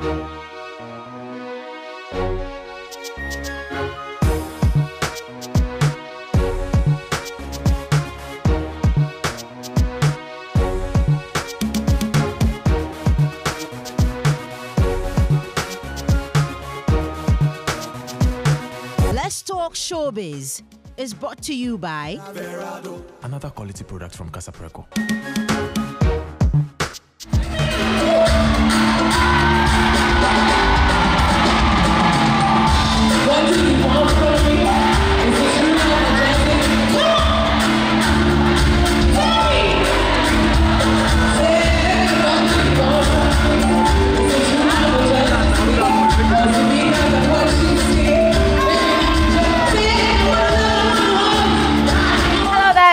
Let's Talk Showbiz is brought to you by another quality product from Casa Preco.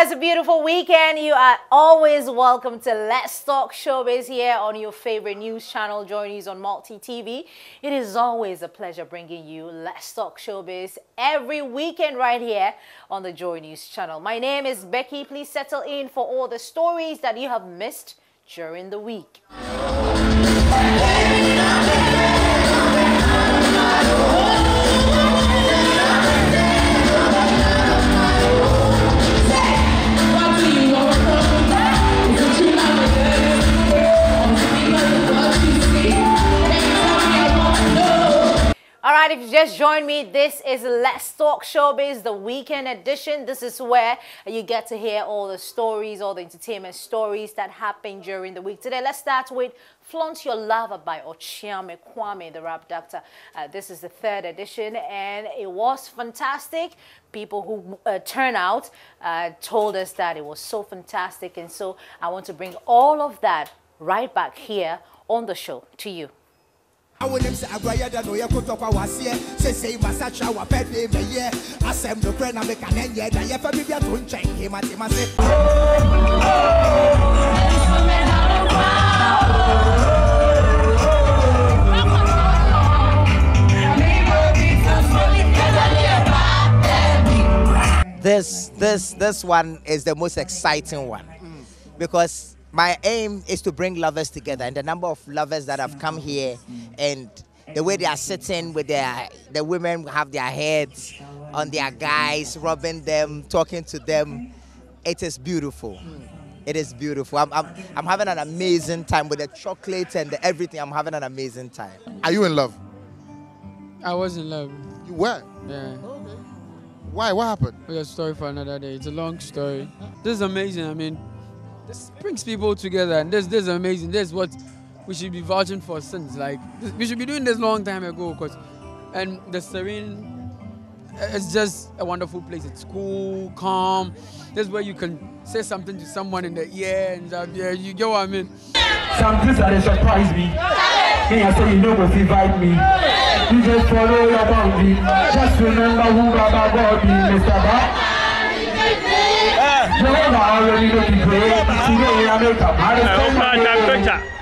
It's a beautiful weekend. You are always welcome to Let's Talk Showbiz here on your favorite news channel, JoyNews on Multi TV. It is always a pleasure bringing you Let's Talk Showbiz every weekend right here on the JoyNews channel. My name is Becky. Please settle in for all the stories that you have missed during the week. All right, if you just joined me, this is Let's Talk Showbiz, the weekend edition. This is where you get to hear all the stories, all the entertainment stories that happen during the week. Today, let's start with Flaunt Your Lover by Ochiame Kwame, the rap doctor. This is the third edition, and it was fantastic. People who turned out told us that it was so fantastic, and so I want to bring all of that right back here on the show to you. I want them say Agraya no Yakotoka was here. Say Masacha wa pet me ye. Asem no krena make an end yet. I ever be to check him at him. I say this one is the most exciting one because my aim is to bring lovers together, and the number of lovers that have come here and the way they are sitting with the women have their heads on their guys, rubbing them, talking to them. It is beautiful. It is beautiful. I'm having an amazing time with the chocolate and the everything. I'm having an amazing time. Are you in love? I was in love. You were? Yeah. Okay. Why? What happened? We got a story for another day. It's a long story. This is amazing. I mean, this brings people together, and this is amazing. This is what we should be vouching for since. Like, we should be doing this long time ago, and the Serene, it's just a wonderful place. It's cool, calm. This is where you can say something to someone in the ear, and yeah, you get what I mean. Some things that surprise me. Can I say you know if you invite me? You just follow your boundary. Just remember who Baba God is, Mr. Ba.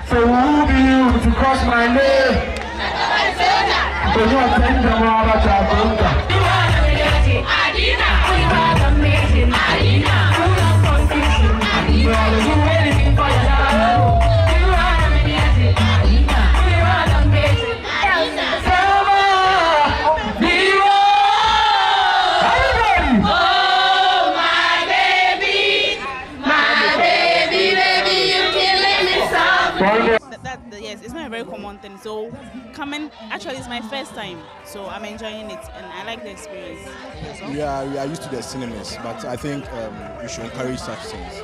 So who be you to cross my name? So you are telling them about your Yes, it's not a very common thing. So coming, actually, it's my first time, so I'm enjoying it and I like the experience. We are used to the cinemas, but I think we should encourage such things.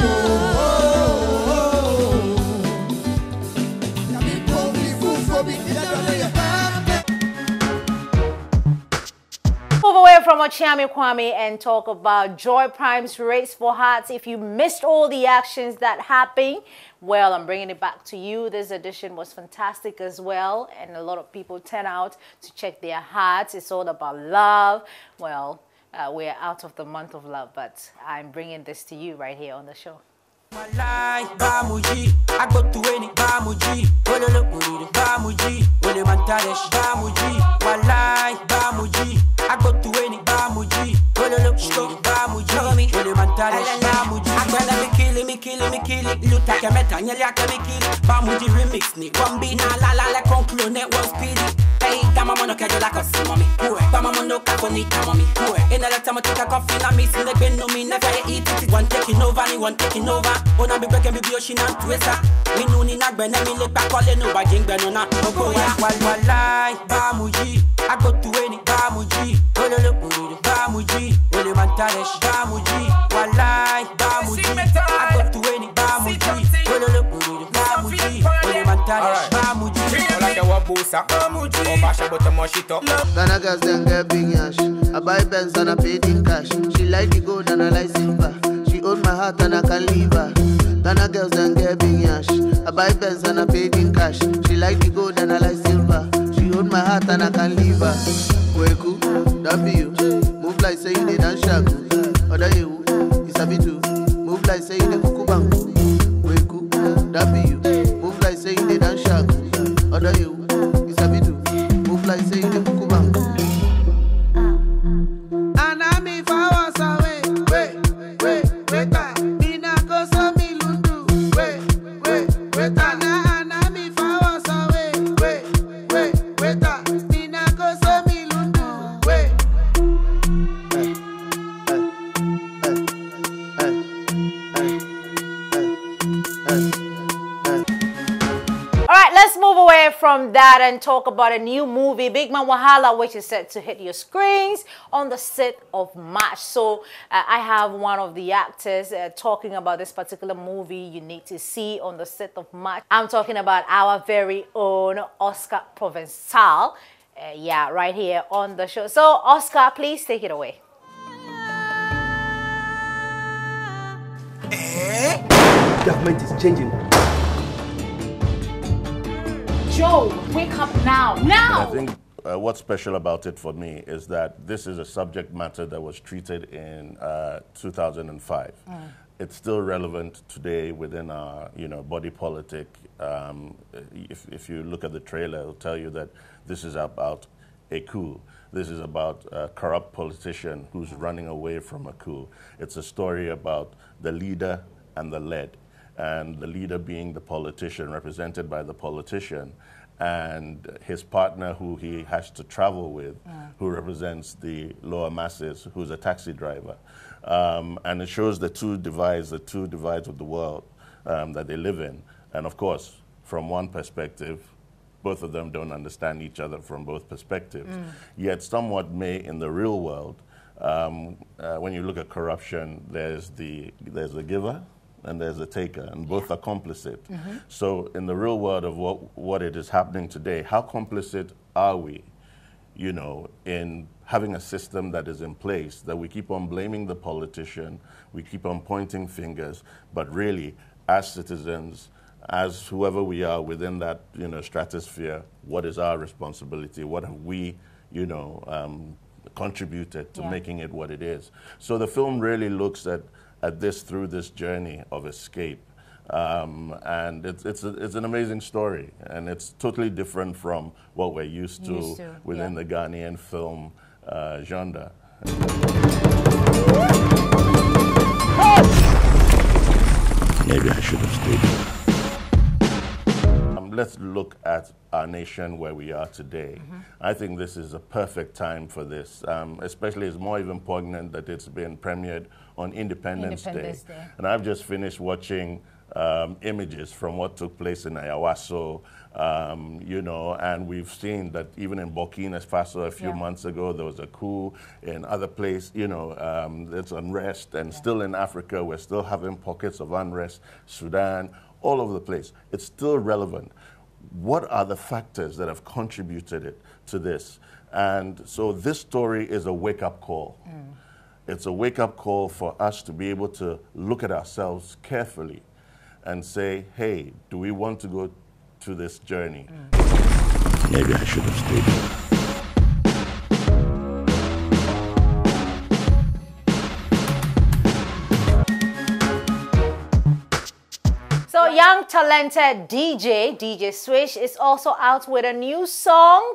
oh. Chiami Kwame and talk about Joy Prime's Race for Hearts. If you missed all the actions that happened, well, I'm bringing it back to you. This edition was fantastic as well, and a lot of people turn out to check their hearts. It's all about love. Well, we're out of the month of love, but I'm bringing this to you right here on the show. Bamuji, I go to any Bamuji, Bamuji, Bamuji, Walai, Bamuji, I go to any Bamuji, Bamuji, Bamuji, me kill it, look like a meta, me kill Bamuji remix, ni Kombina, la conclone, net was speedy. Hey, Damamono Kajo like a simami, Damamono Kaponita, mommy, in a time I take a coffee, I miss in the bin, no me never eat it, one taking over, one taking over. Ona be breaking be ocean and twista. Me no ni nagbe na me le back calling no ba jingbe no na. Walai Bamuji, I go to any Bamuji, Bamuji, ole mantaresh Bamuji, Walai Bamuji, I go to any Bamuji, Bamuji, ole mantaresh Bamuji. Like a wabusa, Bamuji, oh basha but a moshito. Ghana girls then get big yash. I buy Benz and I paid in cash. She like the gold and I like silver. She own my heart and I can leave her. Ghana girls then get big yash. I buy Benz and I paid in cash. She like the gold and I like silver. She own my heart and I can leave her. Kweku, that be you. Move like say you did and shaku. Other you, it's a bit too. Move like say you did kukubangu. Kweku, that be you. Move like say you did and shaku. Other you, it's a bit too. Move like say you did kukubangu. And I'm if I was away. Wait, Nina go so me lundu. Wait, and I'm if I was away. Wait, Nina go so me lundu. Wait. All right, let's move away from that and talk about a new movie, Big Man Wahala, which is set to hit your screens on the 6th of March. So I have one of the actors talking about this particular movie you need to see on the 6th of March. I'm talking about our very own Oscar Provençal. Yeah, right here on the show. So Oscar, please take it away. Government is changing. Joe, wake up now. Now! I think what's special about it for me is that this is a subject matter that was treated in 2005. It's still relevant today within our, body politic. If you look at the trailer, it'll tell you that this is about a coup. This is about a corrupt politician who's running away from a coup. It's a story about the leader and the led, and the leader being the politician, represented by the politician, and his partner who he has to travel with, who represents the lower masses, who's a taxi driver. And it shows the two divides of the world that they live in. And of course, from one perspective, both of them don't understand each other from both perspectives. Yet somewhat may in the real world, when you look at corruption, there's the giver and there's a taker, and both are complicit. So in the real world of what it is happening today, how complicit are we, in having a system that is in place, that we keep on blaming the politician, we keep on pointing fingers, but really, as citizens, as whoever we are within that, stratosphere, what is our responsibility? What have we, contributed to making it what it is? So the film really looks at this through this journey of escape. And it's an amazing story, and it's totally different from what we're used to within the Ghanaian film genre. Maybe I should have stayed. Let's look at our nation where we are today. I think this is a perfect time for this, especially it's more even poignant that it's been premiered on Independence Day. And I've just finished watching images from what took place in Ayawaso, and we've seen that even in Burkina Faso a few months ago, there was a coup. In other places, there's unrest, and still in Africa, we're still having pockets of unrest, Sudan, all over the place. It's still relevant. What are the factors that have contributed to this? And so this story is a wake-up call. It's a wake-up call for us to be able to look at ourselves carefully and say, hey, do we want to go to this journey? Maybe I should have stayed home. So young talented DJ Swish is also out with a new song.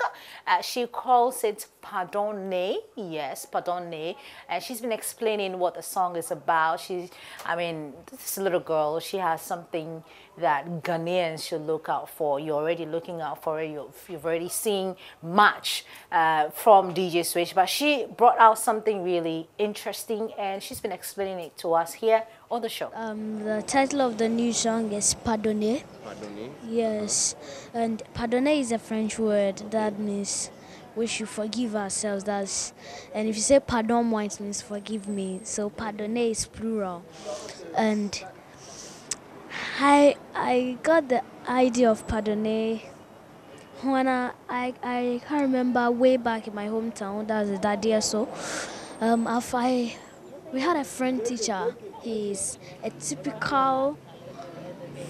She calls it Pardonne. Yes, Pardonne. And she's been explaining what the song is about. This little girl, she has something that Ghanaians should look out for. You're already looking out for it. You've already seen much from DJ Swish. But she brought out something really interesting, and she's been explaining it to us here on the show. The title of the new song is Pardonne. Pardonne? Yes, and pardonne is a French word that means we should forgive ourselves. And if you say pardon moi, it means forgive me. So pardonne is plural. And I got the idea of pardonne when I can't remember way back in my hometown. That was that year. So we had a French teacher. He's a typical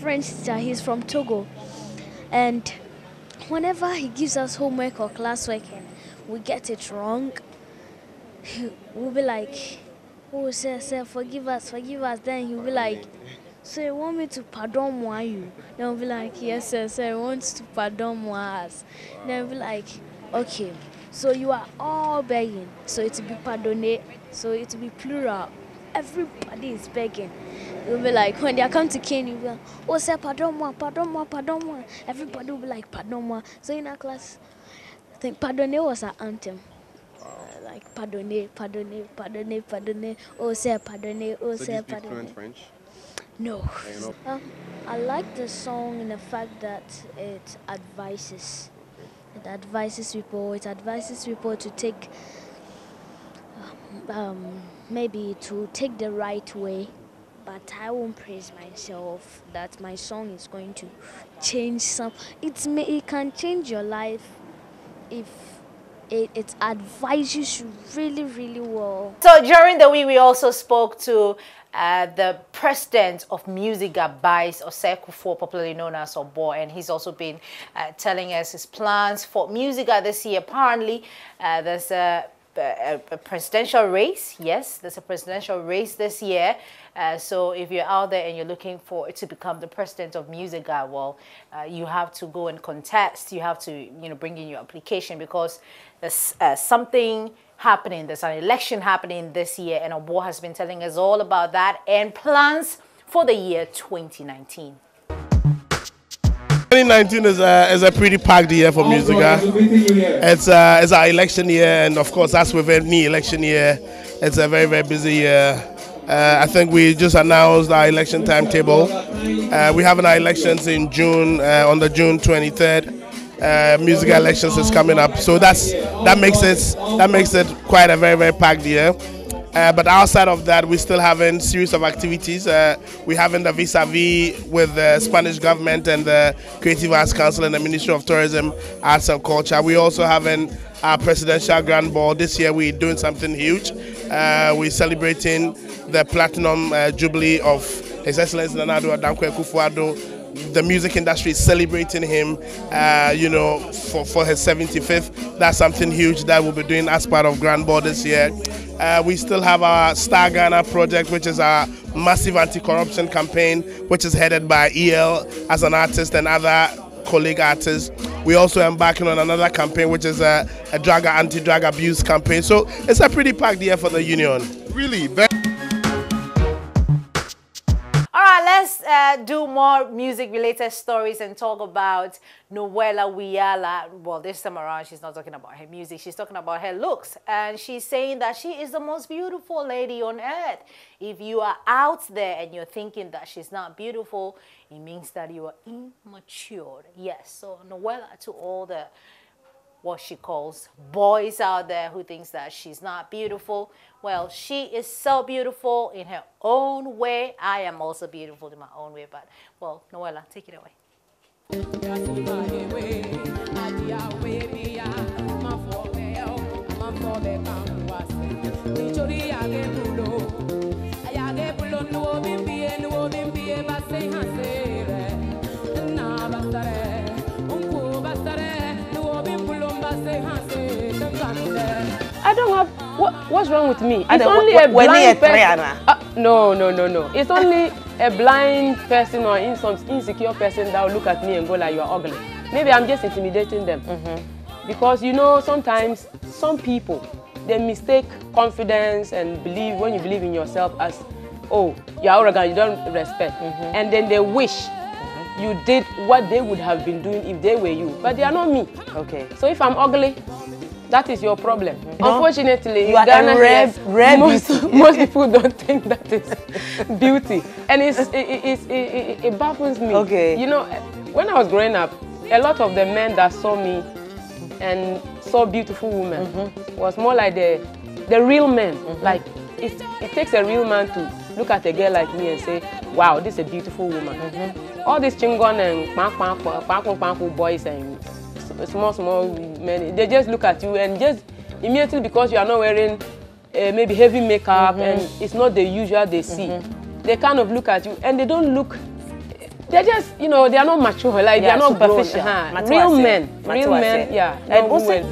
French teacher. He's from Togo, and whenever he gives us homework or classwork and we get it wrong, we'll be like, "Oh, sir, forgive us." Then he'll be like, "So you want me to pardon moi you?" Then we'll be like, "Yes, sir, I want to pardon moi us." Then we'll be like, "Okay, so you are all begging, so it will be pardonne, so it will be plural. Everybody is begging." You'll be like, when they come to Kenya, you'll be like, "Oh, sir, pardon moi, pardon moi, pardon moi." Everybody will be like, "Pardon moi." So in our class, I think pardonne was our anthem. Like, pardonne, pardonne, pardonne, pardonne. Oh, sir, pardonne, oh, So sir, do you speak pardonne. fluent French? No. I like the song in the fact that it advises. It advises people to take, maybe to take the right way. But I won't praise myself that my song is going to change some. It can change your life if it advises you really, really well. So during the week, we also spoke to the president of Musica, Bice Osei-Kuffour, popularly known as Obo, and he's also been telling us his plans for Musica this year. Apparently, there's a presidential race. Yes, there's a presidential race this year. So if you're out there and you're looking for it to become the president of Musica, well, you have to go and contest. You have to, bring in your application, because there's something happening. There's an election happening this year, and Obo has been telling us all about that and plans for the year 2019. 2019 is a pretty packed year for Musica. It's our election year, and of course, as with any election year, it's a very, very busy year. I think we just announced our election timetable. We have our elections in June, on the June 23rd. Musica elections is coming up, so that makes it quite a very, very packed year. But outside of that, we still having a series of activities. We're having the vis-a-vis with the Spanish government and the Creative Arts Council and the Ministry of Tourism, Arts and Culture. We're also having our presidential grand ball. This year we're doing something huge. We're celebrating the platinum jubilee of His Excellency Nana Addo Dankwa Akufo-Addo. The music industry is celebrating him, for his 75th. That's something huge that we'll be doing as part of Grand Ball this year. We still have our Star Ghana project, which is our massive anti-corruption campaign, which is headed by EL as an artist and other colleague artists. We're also embarking on another campaign, which is a anti-drug abuse campaign. So it's a pretty packed year for the union. Really? All right, let's do more music-related stories and talk about Noella Wiala. Well, this time around, she's not talking about her music. She's talking about her looks. And she's saying that she is the most beautiful lady on earth. If you are out there and you're thinking that she's not beautiful, it means that you are immature. Yes, so Noella, to all the what she calls boys out there who thinks that she's not beautiful, well, she is so beautiful in her own way. I am also beautiful in my own way, but, well, Noella, take it away. I don't have what's wrong with me? It's only a blind person. No. It's only a blind person or insecure person that will look at me and go like, "You are ugly." Maybe I'm just intimidating them. Because you know, sometimes some people they mistake confidence and when you believe in yourself as, oh, you're arrogant, you don't respect, and then they wish you did what they would have been doing if they were you, but they are not me. Okay. So if I'm ugly, that is your problem. Unfortunately, you are Ghana rare most people don't think that is beauty, and it baffles me. Okay. You know, when I was growing up, a lot of the men that saw me and saw beautiful women was more like the real men. Like it takes a real man to look at a girl like me and say, "Wow, this is a beautiful woman." All these chingon and boys and small men, they just look at you and just immediately, because you are not wearing maybe heavy makeup and it's not the usual they see, they kind of look at you and they don't look. They're just, you know, they are not mature, like they are not superficial. Real men, yeah. And also,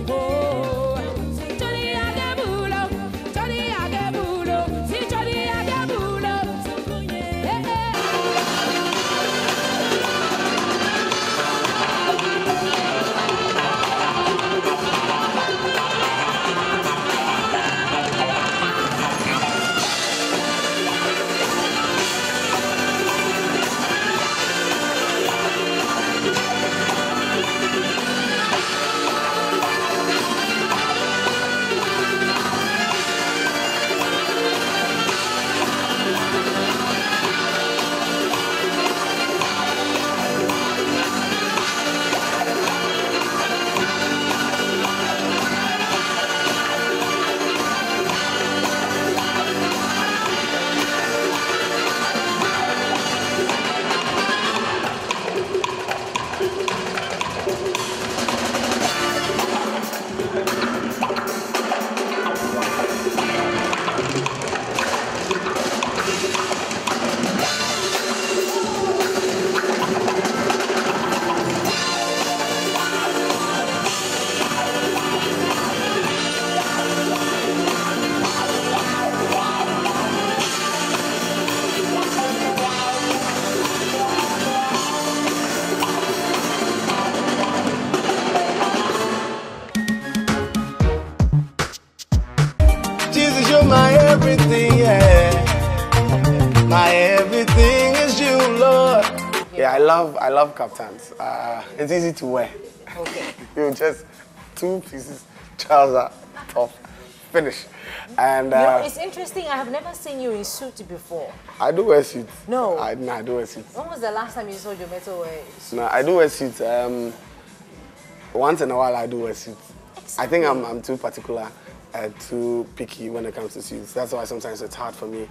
my everything, yeah. My everything is you, Lord. Yeah, I love kaftans. It's easy to wear. Okay. You just 2 pieces, trouser, top, finish. And you know, it's interesting. I have never seen you in suit before. I do wear suits. No. I do wear suits. When was the last time you saw Joe Metal wear suits? No, I do wear suits. Once in a while, I do wear suits. Exactly. I think I'm too particular. Too picky when it comes to suits. That's why sometimes it's hard for me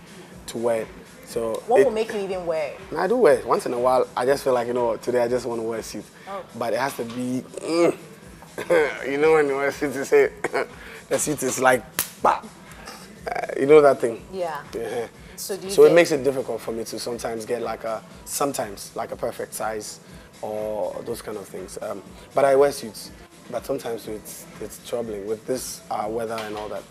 to wear it. So what will make you even wear it? I do wear it. Once in a while, I just feel like, you know, today I just want to wear a suit. Oh. But it has to be, you know, when you wear a suit, you say, the suit is like, bah. You know that thing? Yeah. Yeah. So it makes it difficult for me to sometimes get like a perfect size or those kind of things. But I wear suits. But sometimes it's troubling with this weather and all that.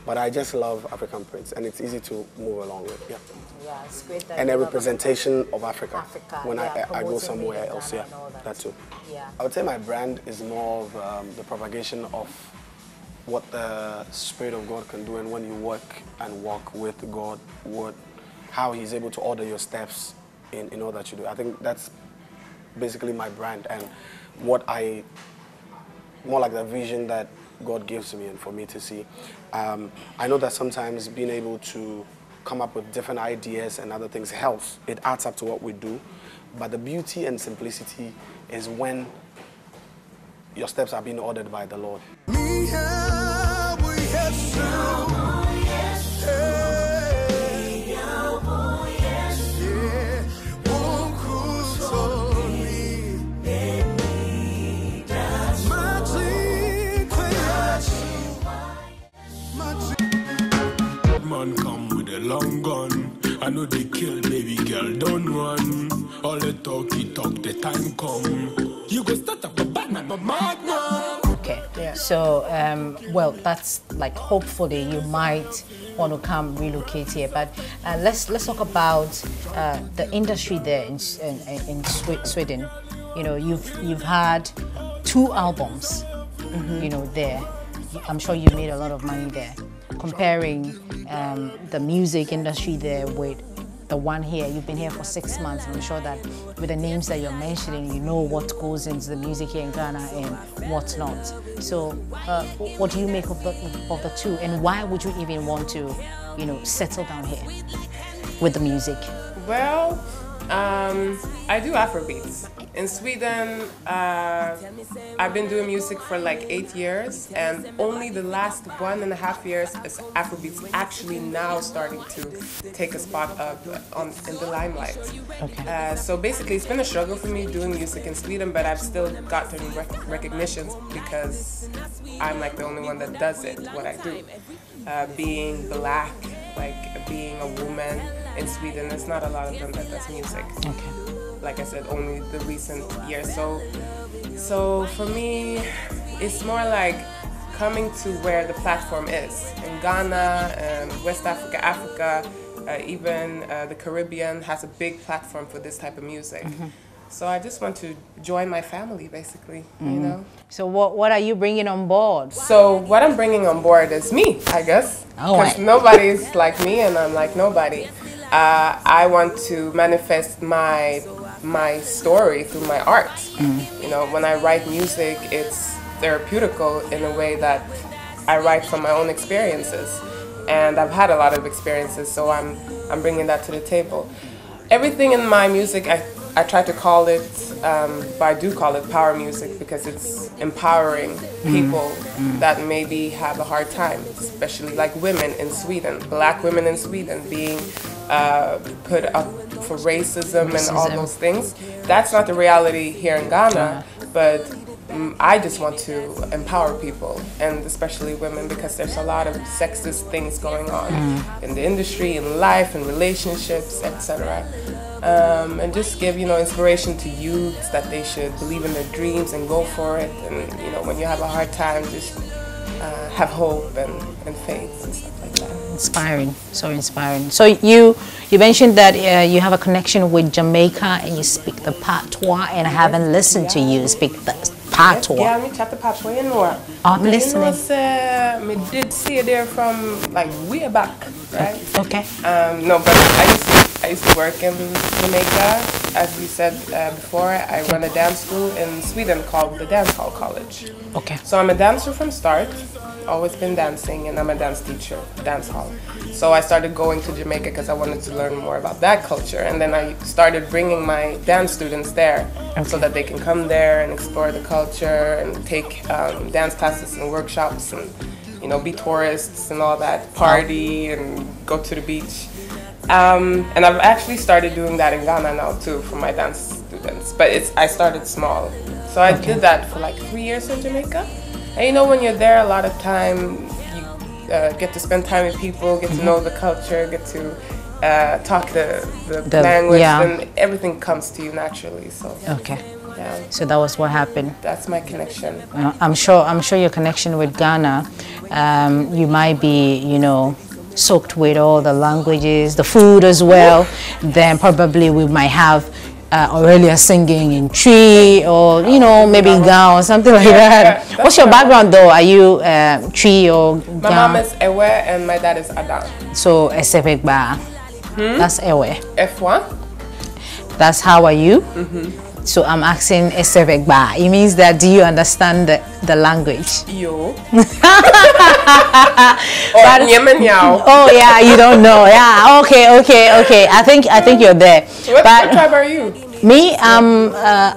But I just love African prints, and it's easy to move along with. Yeah. Yeah, it's great that and a representation of Africa when yeah, I go somewhere else. Yeah, that too. Yeah. I would say my brand is more of the propagation of what the Spirit of God can do, and when you work and walk with God, how He's able to order your steps in all that you do. I think that's basically my brand and more like the vision that God gives me and for me to see. I know that sometimes being able to come up with different ideas and other things helps. It adds up to what we do. But the beauty and simplicity is when your steps are being ordered by the Lord. they kill, baby girl, don't run. All the talk, the time come. You go start up a bad man, but mad now. Okay. Yeah. So, well, that's like hopefully you might want to come relocate here. But let's talk about the industry there in Sweden. You know, you've had 2 albums. You know, there. I'm sure you made a lot of money there. Comparing the music industry there with the one here, you've been here for 6 months. I'm sure that with the names that you're mentioning, you know what goes into the music here in Ghana and what's not. So, what do you make of the 2, and why would you even want to, you know, settle down here with the music? Well, I do Afrobeats. In Sweden, I've been doing music for like 8 years, and only the last 1.5 years is Afrobeats actually now starting to take a spot up in the limelight. Okay. So basically, it's been a struggle for me doing music in Sweden, but I've still gotten recognitions because I'm like the only one that does it, what I do. Being black, like being a woman in Sweden, there's not a lot of them that does music. Okay. Like I said, only the recent years. So for me, it's more like coming to where the platform is. In Ghana, West Africa, Africa, even the Caribbean has a big platform for this type of music. So I just want to join my family, basically, you know. So what are you bringing on board? So what I'm bringing on board is me, I guess. Because nobody's like me and I'm like nobody. I want to manifest my story through my art. You know, when I write music, it's therapeutical in a way that I write from my own experiences. And I've had a lot of experiences, so I'm bringing that to the table. Everything in my music, I try to call it, but I do call it power music because it's empowering people that maybe have a hard time, especially like women in Sweden, black women in Sweden being put up for racism and all those things. That's not the reality here in Ghana, but I just want to empower people, and especially women, because there's a lot of sexist things going on in the industry, in life, in relationships, etc. And just give, you know, inspiration to youths that they should believe in their dreams and go for it. And, you know, when you have a hard time, just have hope and faith and stuff like that. Inspiring, so inspiring. So you mentioned that you have a connection with Jamaica and you speak the patois, and I haven't listened to you speak the patois. Yeah, me chat the patois, you know. I'm listening. Me did see it there from like way back, right? Okay. No, but I used to work in Jamaica. As we said before, I run a dance school in Sweden called the Dance Hall College. Okay. So I'm a dancer from start, always been dancing, and I'm a dance teacher, dance hall. So I started going to Jamaica because I wanted to learn more about that culture, and then I started bringing my dance students there so that they can come there and explore the culture and take dance classes and workshops and, you know, be tourists and all that, party and go to the beach. And I've actually started doing that in Ghana now too for my dance students, but I started small. So I did that for like 3 years in Jamaica. And you know, when you're there, a lot of time you get to spend time with people, get to know the culture, get to talk the language, and everything comes to you naturally. So okay. Yeah. So that was what happened. That's my connection. I'm sure your connection with Ghana, you might be, you know, soaked with all the languages, the food as well. Then probably we might have Aurelia singing in Tree, or, you know, maybe Ga or something like that. What's your background though? Are you Tree or Ga? My mom is Ewe and my dad is Adam. So Esevekba. That's Ewe. F1. That's how are you? So I'm asking Esevekba. It means that, do you understand the language? Yo. Oh yeah, you don't know. Yeah, okay. I think you're there. What tribe are you? Me, I'm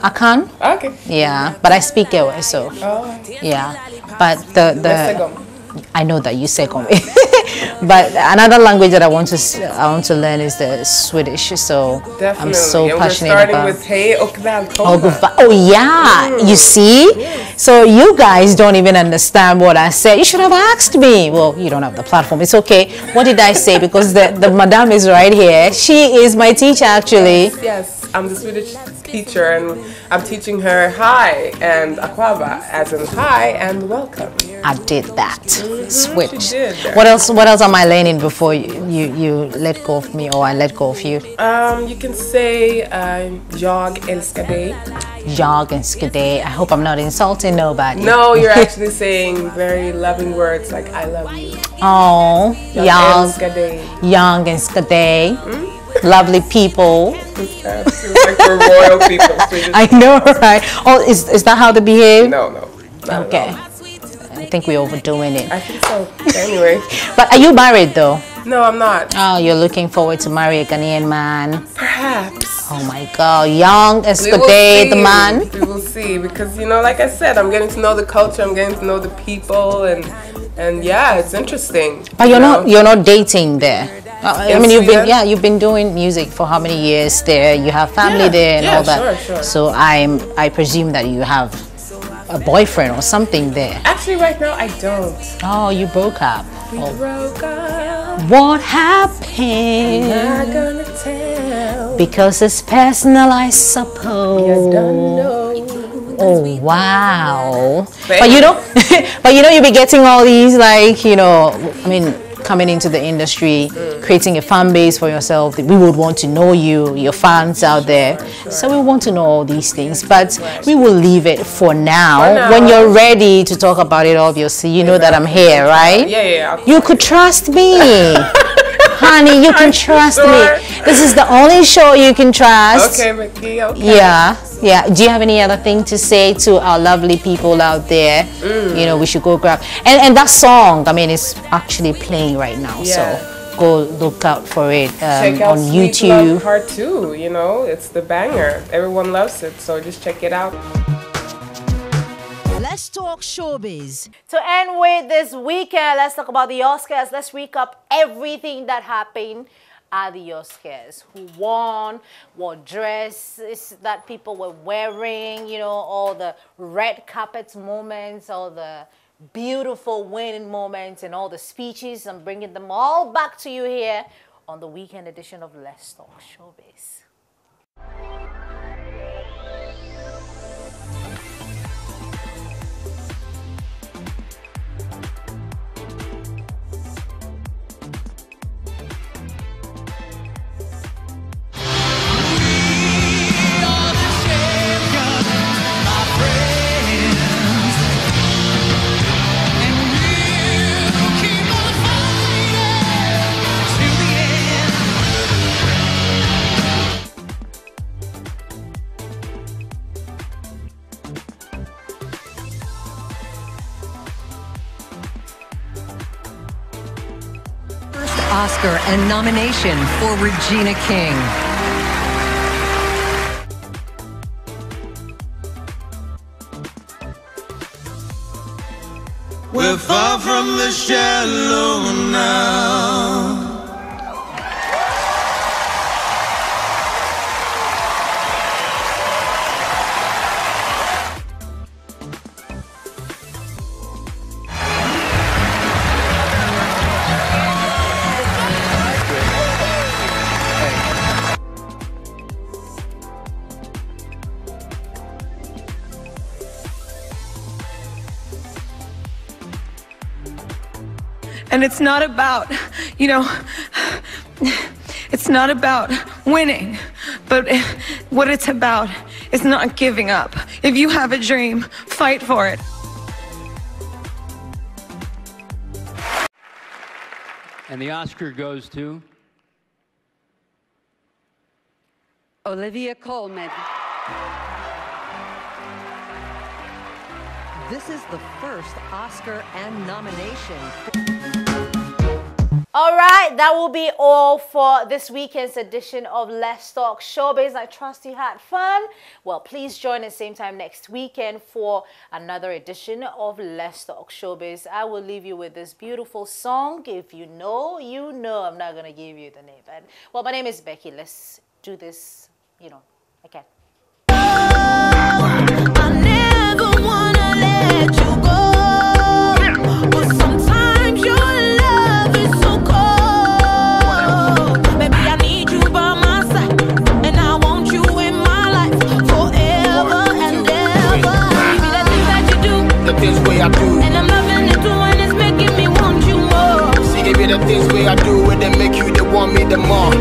Akan. Okay. Yeah, but I speak Ewe, so. Oh. Yeah, but the I know that you second me. But another language that I want to learn is the Swedish. So Definitely. I'm so passionate we're starting about. With Hey och välkomna. Oh yeah, you see. So you guys don't even understand what I said. You should have asked me. Well, you don't have the platform. It's okay. What did I say? Because the madam is right here. She is my teacher actually. Yes, I'm the Swedish teacher, and I'm teaching her hi and akwaba, as in hi and welcome. I did that. Switch. Did. What else am I learning before you let go of me or I let go of you? You can say jag älskar dig. Jag älskar dig. I hope I'm not insulting nobody. No, you're actually saying very loving words like I love you. Oh, jag älskar dig. Jag älskar dig. Lovely people. Like we're royal people. I know, right? Oh, is that how they behave? No. Okay. I think we're overdoing it. I think so. Anyway. But are you married though? No, I'm not. Oh, you're looking forward to marry a Ghanaian man? Perhaps. Oh my God, young Escade, the man. We will see, because like I said, I'm getting to know the culture. I'm getting to know the people, and yeah, it's interesting. But you're not dating there. I mean, you've been doing music for how many years there? You have family there and all that. Sure. So I presume that you have a boyfriend or something there. Actually, right now I don't. Oh, you broke up. We broke up. What happened? I'm not gonna tell. Because it's personal, I suppose. You don't know. Oh wow! But you'll be getting all these coming into the industry, creating a fan base for yourself. We would want to know you, your fans out there. So we want to know all these things, but we will leave it for now. When you're ready to talk about it, obviously, you know that I'm here, right? Yeah. You could trust me. Honey, you can trust me. This is the only show you can trust. Okay, Becky, okay. Yeah. Do you have any other thing to say to our lovely people out there? We should go grab. And that song, I mean, it's actually playing right now. Yeah. So go look out for it check out on Sweet YouTube. Love Part 2, it's the banger. Everyone loves it, so just check it out. Let's talk showbiz. To end with this weekend, let's talk about the Oscars. Let's recap everything that happened at the Oscars. Who won, what dresses that people were wearing, all the red carpet moments, all the beautiful winning moments, and all the speeches. I'm bringing them all back to you here on the weekend edition of Let's Talk Showbiz. Oscar and nomination for Regina King. We're far from the shallow now. And it's not about, it's not about winning, but what it's about is not giving up. If you have a dream, fight for it. And the Oscar goes to Olivia Colman. This is the first Oscar and nomination. All right, that will be all for this weekend's edition of Let's Talk Showbiz. I trust you had fun. Well, please join us same time next weekend for another edition of Let's Talk Showbiz. I will leave you with this beautiful song. If you know, you know. I'm not going to give you the name. But, well, my name is Becky. Let's do this, you know, again. I never wanna let you go, but sometimes your love is so cold. Baby, I need you by my side, and I want you in my life forever and ever. Baby, the things that you do, The things way I do. and I'm loving it too, and it's making me want you more. See, give you the things way I do, where they make you, they want me the more.